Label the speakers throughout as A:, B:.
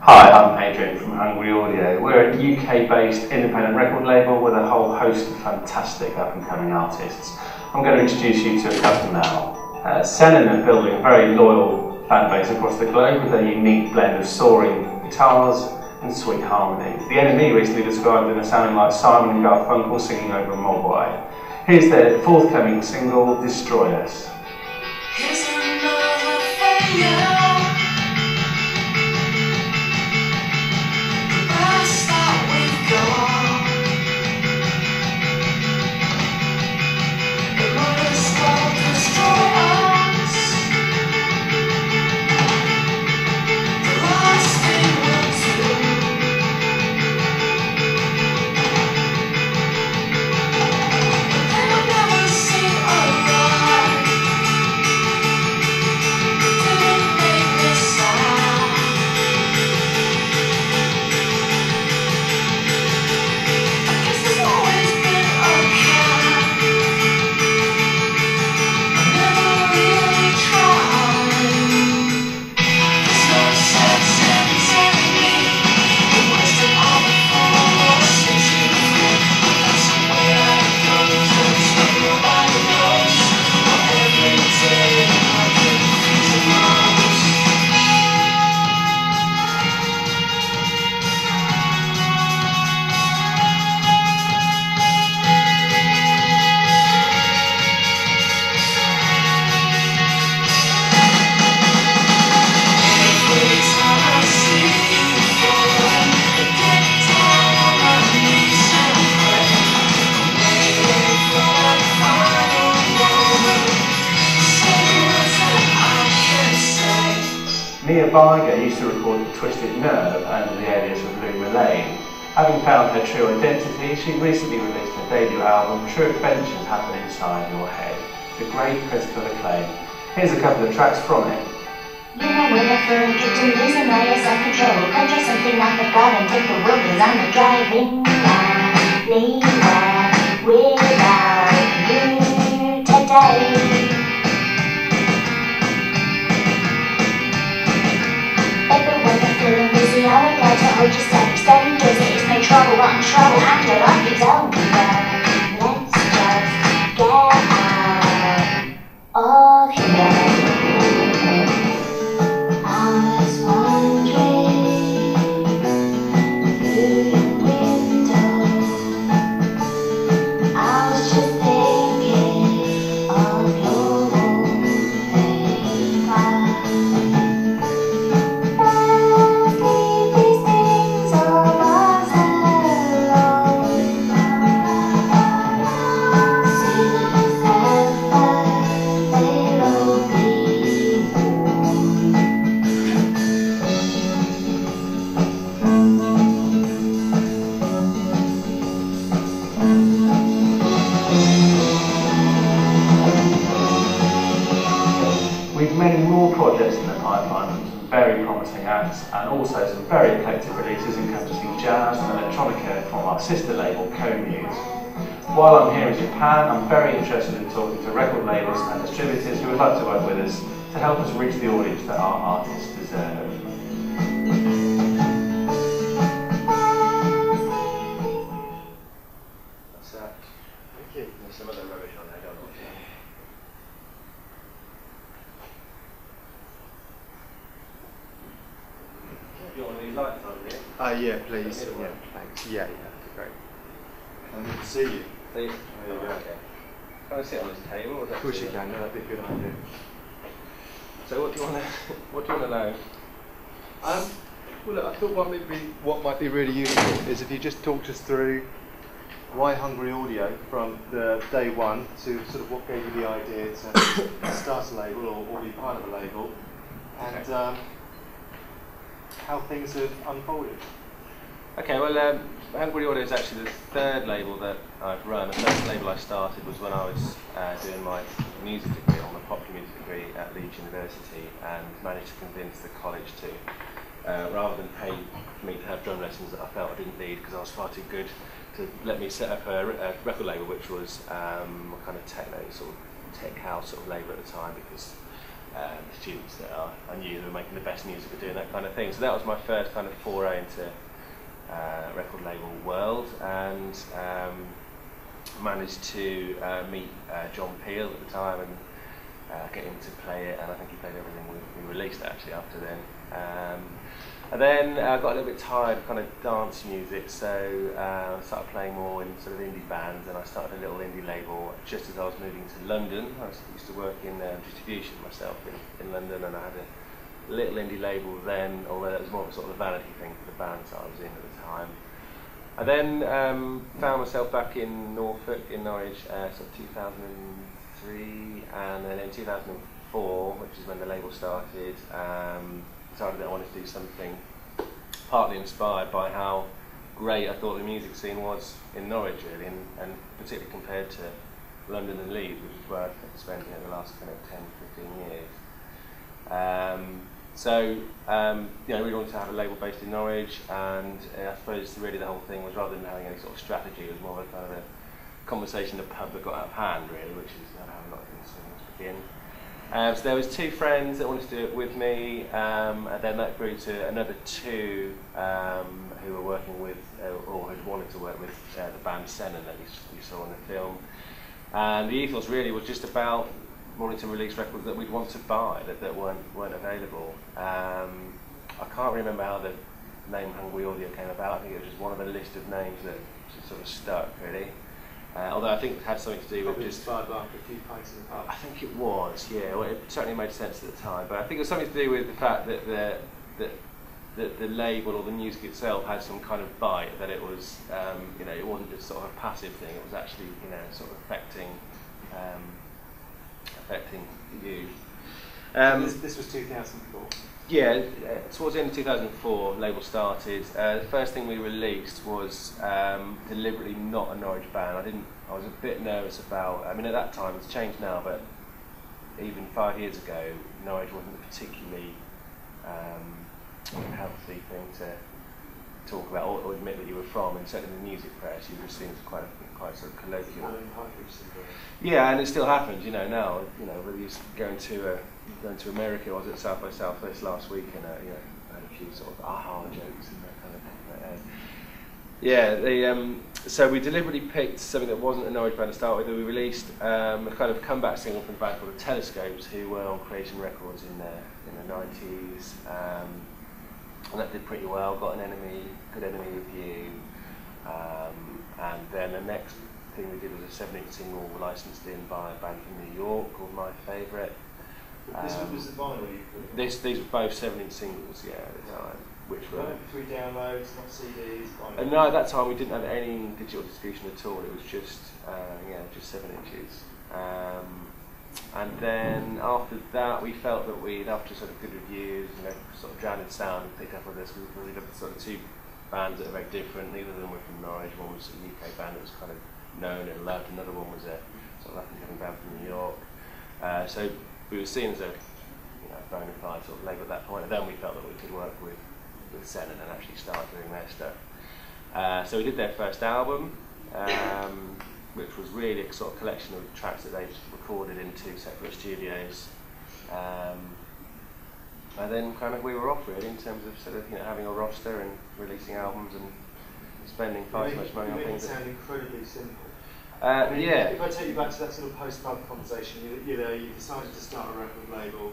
A: Hi, I'm Adrian from Hungry Audio. We're a UK-based independent record label with a whole host of fantastic up-and-coming artists. I'm going to introduce you to a couple now. Sennen are building a very loyal fan base across the globe with a unique blend of soaring guitars and sweet harmony. The NME recently described them as sounding like Simon and Garfunkel singing over a Mogwai. Here's their forthcoming single, Destroy Us.
B: Here's another failure.
A: Mia Varga used to record Twisted Nerve under the alias of Lou Mullane. Having found her true identity, she recently released her debut album, True Adventures Happen Inside Your Head, to great critical acclaim. Here's a couple of tracks from it.
C: You know when I feel to losing my self-control, conjure something like a god and take the wheel, 'cause I'm a driving leader without you today. I would like to hold you steady, steady, cause it is no trouble, but I'm trouble, and your life is over. Let's just get out of here. I was wandering through your window. I was just thinking of your old face.
A: We've many more projects in the pipeline with some very promising acts and also some very eclectic releases encompassing jazz and electronica from our sister label Co-Muse. While I'm here in Japan, I'm very interested in talking to record labels and distributors who would like to work with us to help us reach the audience that our artists deserve.
D: There's some other rubbish on there, don't we? You want these lights on here?
E: Yeah, please. Yeah, thanks. Yeah, great.
D: And we can see you.
E: There you
D: go.
E: Okay.
D: Can I sit on this table? Or
E: Of course you can. That'd be a good idea.
D: So what do you want to? What do you want to know?
E: Well, look, I thought what might be really useful is if you just talked us through why Hungry Audio from the day one to sort of what gave you the idea to start a label or be part of a label, and how things have unfolded.
D: Okay, well, Hungry Audio is actually the third label that I've run. The first label I started was when I was doing my music degree, on a popular music degree at Leeds University, and managed to convince the college to, rather than pay for me to have drum lessons that I felt I didn't need because I was far too good, to let me set up a record label, which was a kind of techno sort of tech house sort of label at the time, because the students that I knew who were making the best music were doing that kind of thing. So that was my first kind of foray into record label world, and managed to meet John Peel at the time and get him to play it, and I think he played everything we released actually after then. And then I got a little bit tired of kind of dance music, so I started playing more in sort of indie bands, and I started a little indie label just as I was moving to London. I used to work in distribution myself in London, and I had a little indie label then, although it was more of a sort of a vanity thing for the bands I was in at the time. I then found myself back in Norfolk, in Norwich, sort of 2003, and then in 2004, which is when the label started, decided that I wanted to do something partly inspired by how great I thought the music scene was in Norwich, really, and particularly compared to London and Leeds, which is where I've spent the last kind of 10, 15 years. So, we wanted to have a label based in Norwich, and I suppose really the whole thing was, rather than having any sort of strategy, it was more of a kind of a conversation in the pub that got out of hand, really, which is how a lot of things begin. So there was two friends that wanted to do it with me, and then that grew to another two who were working with, or had wanted to work with the band Sennen that you saw in the film. And the ethos really was just about wanting to release records that we'd want to buy, that weren't available. I can't remember how the name Hungry Audio came about. I think it was just one of the list of names that just sort of stuck, really. Although I think it had something to do with just...
E: inspired by a few pints in the pub.
D: I think it was, yeah. Well, it certainly made sense at the time, but I think it was something to do with the fact that the label or the music itself had some kind of bite, that it was, it wasn't just sort of a passive thing. It was actually, sort of affecting you.
E: This was 2004.
D: Yeah, towards the end of 2004, label started. The first thing we released was deliberately not a Norwich band. I was a bit nervous about. I mean, at that time, it's changed now, but even 5 years ago, Norwich wasn't a particularly healthy thing to talk about or admit that you were from. And certainly in the music press, you were seen as quite sort of colloquial. Yeah, and it still happens, now. Whether you're going to America, or was at South by Southwest last week, and I had a few sort of aha jokes and that kind of thing. So we deliberately picked something that wasn't a Norwich band to start with. We released a kind of comeback single from a band called the Telescopes, who were on Creation Records in the 90s, and that did pretty well. Got an good Enemy review, and then the next thing we did was a 7-inch single licensed in by a band from New York called My Favourite.
E: This was the vinyl you put?
D: These were both 7-inch singles, yeah, at the time, which were...
E: MP3 downloads, not CDs, vinyl?
D: No, at that time we didn't have any digital distribution at all. It was just 7 inches. And then after that, we felt that after sort of good reviews, sort of Drowned in Sound picked up on this. We really looked at sort of two bands that are very different. Neither of them were from Norwich. One was a UK band that was kind of known and loved. Another one was a sort of up-and-coming band from New York. So we were seen as a bona fide sort of label at that point. And then we felt that we could work with Sennen and actually start doing their stuff. So we did their first album, which was really a sort of collection of tracks that they recorded in 2 separate studios. And then kind of we were off really in terms of sort of having a roster and releasing albums and spending far too much money on things.
E: It sound incredibly simple.
D: Yeah.
E: If I take you back to that sort of post-pub conversation, you decided to start a record label.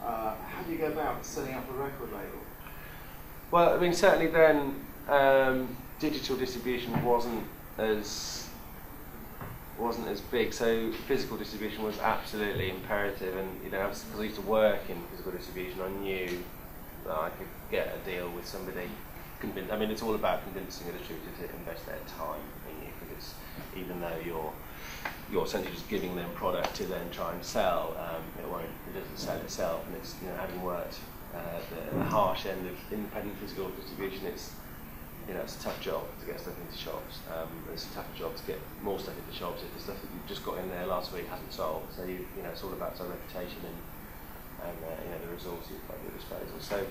E: How do you go about setting up a record label?
D: Well, I mean, certainly then digital distribution wasn't as big, so physical distribution was absolutely imperative. And because I used to work in physical distribution, I knew that I could get a deal with somebody. I mean, it's all about convincing a distributor to invest their time in you, because even though you're essentially just giving them product to then try and sell, it doesn't sell itself. And it's having worked the harsh end of independent physical distribution, it's a tough job to get stuff into shops. It's a tougher job to get more stuff into shops if the stuff that you've just got in there last week hasn't sold. So it's all about sort of reputation and the resources you've got at your disposal. So